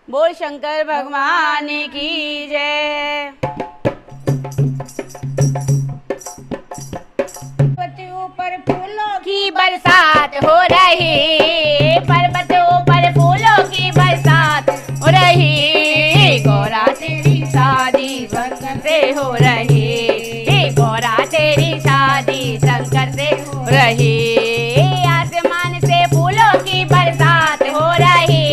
बोल शंकर भगवान की जय। ऊपर फूलों की बरसात हो रही, पर्वतों पर फूलों की बरसात हो रही। गौरा तेरी शादी शंकर से हो रही, गौरा तेरी शादी शंकर से हो रही। आसमान से फूलों की बरसात हो रही,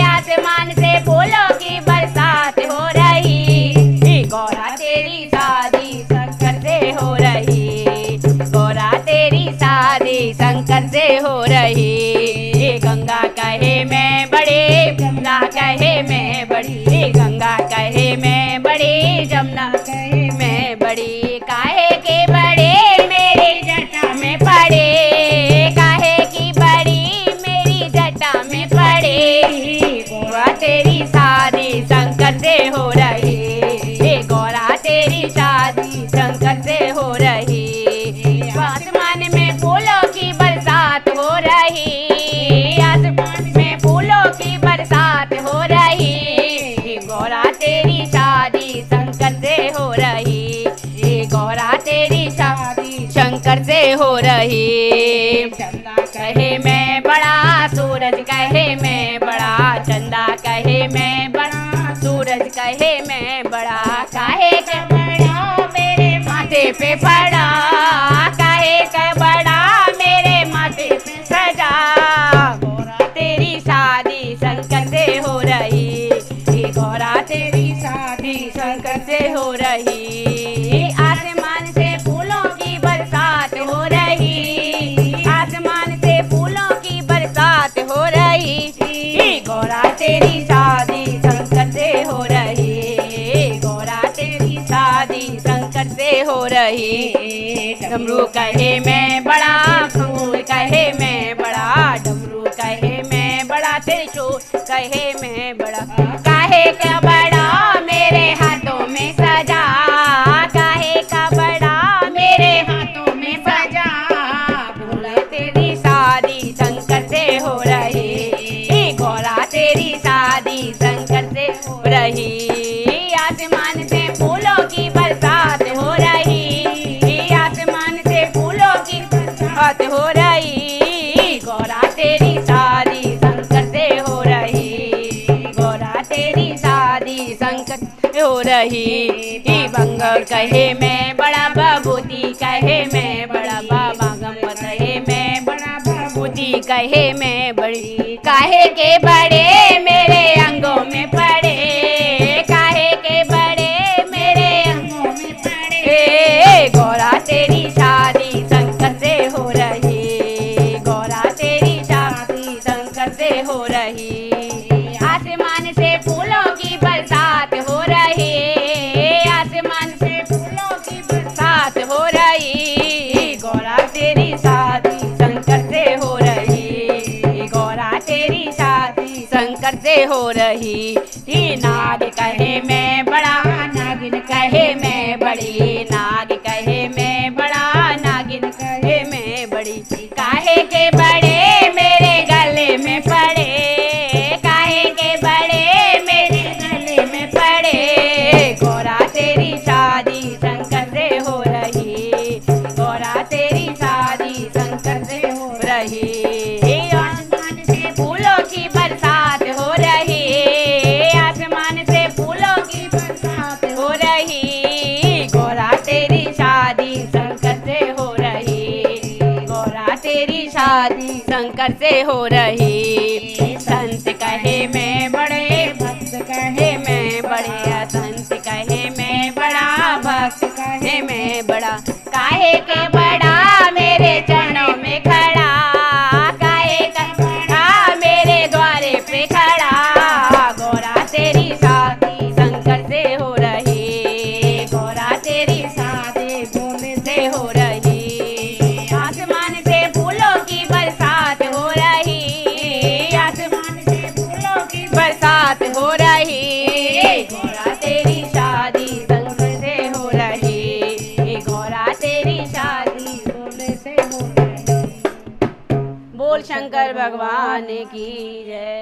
आसमान से फूलों की बरसात हो रही। गौरा तेरी शादी शंकर से हो रही, गौरा तेरी शादी शंकर से हो रही। गंगा कहे मैं बड़ी, जमुना कहे मैं बड़ी, गंगा कहे मैं बड़ी, जमुना कहे मैं बड़ी। काहे के बड़े मेरी जटा में पड़े, काहे की बड़ी मेरी जटा में पड़े। गौरा तेरी शादी शंकर से हो रही, गौरा तेरी शादी शंकर से हो रही। आसमान में फूलों की बरसात हो रही, आसमान में फूलों की बरसात हो रही। गौरा तेरी शादी शंकर से हो रही, गौरा तेरी शादी शंकर से हो रही। चंदा कहे मैं बड़ा, सूरज कहे मैं बड़ा, चंदा कहे मैं बड़ा, सूरज कहे मैं बड़ा। काहे का बड़ा मेरे माथे पे पड़ा, काहे का बड़ा मेरे माथे पे सजा। गौरा तेरी शादी शंकर से हो रही, गौरा तेरी शादी शंकर से हो रही। आसमान से फूलों की बरसात हो रही, आसमान से फूलों की बरसात हो रही। गौरा तेरी शादी शंकर से हो रही, गौरा तेरी शादी शंकर से हो रही। डमरू कहे मैं बड़ा, फूल कहे मैं बड़ा, डमरू कहे मैं बड़ा, त्रिशूल कहे मैं बड़ा। काहे का बड़ा मेरे हाथों में सजा, काहे का बड़ा मेरे हाथों में सजा। गौरा तेरी शादी शंकर से हो रही, गौरा तेरी शादी शंकर से हो रही। आसमान से फूलों की बरसात हो रही, आसमान से फूलों की बरसात हो रही। गौरा तेरी शादी शंकर से हो रही, गौरा तेरी शादी शंकर से हो रही। बंगर कहे मैं बड़ा, बबूती कहे मैं बड़ा, बाबा गम कहे मैं बड़ा, बबूती कहे मैं बड़ी। काहे के बड़े मेरे अंगों में पड़े, काहे के बड़े मेरे अंगों में पड़े। गौरा तेरी शादी शंकर से हो रही, गौरा तेरी शादी शंकर से हो रही। आसमान से फूलों की बरसात हो रही, आसमान से फूलों की बरसात हो रही। गौरा तेरी शादी शंकर से हो रही, गौरा तेरी शादी शंकर से हो रही। नाग कहे मैं बड़ा, नागिन कहे मैं बड़ी, नाग कहे मैं बड़ा, नागिन कहे मैं बड़ी। काहे के बड़े मेरे गले में पड़े, काहे के बड़े मेरे गले में पड़े। गौरा तेरी शादी शंकर से हो रही, गौरा तेरी शादी शंकर से हो रही। आसमान से फूलों की बरसात हो रही, आसमान से फूलों की बरसात हो रही। गौरा तेरी शादी शंकर से हो रही, गौरा तेरी शादी शंकर से हो रही। संत कहे मैं बड़े, भक्त कहे मैं बड़े, संत कहे मैं बड़ा, भक्त कहे मैं बड़ा। काहे के बड़ा मेरे चरणों में खड़ा, काहे का बड़ा मेरे द्वारे पे खड़ा। गौरा तेरी शादी शंकर से हो रही, गौरा तेरी शादी भोले से हो रही। आसमान से फूलों की बरसात हो रही, आसमान से फूलों की बरसात हो रही। गौरा तेरी शादी शंकर से हो रही, गौरा तेरी शादी भोले से हो रही। बोल शंकर भगवान की जय।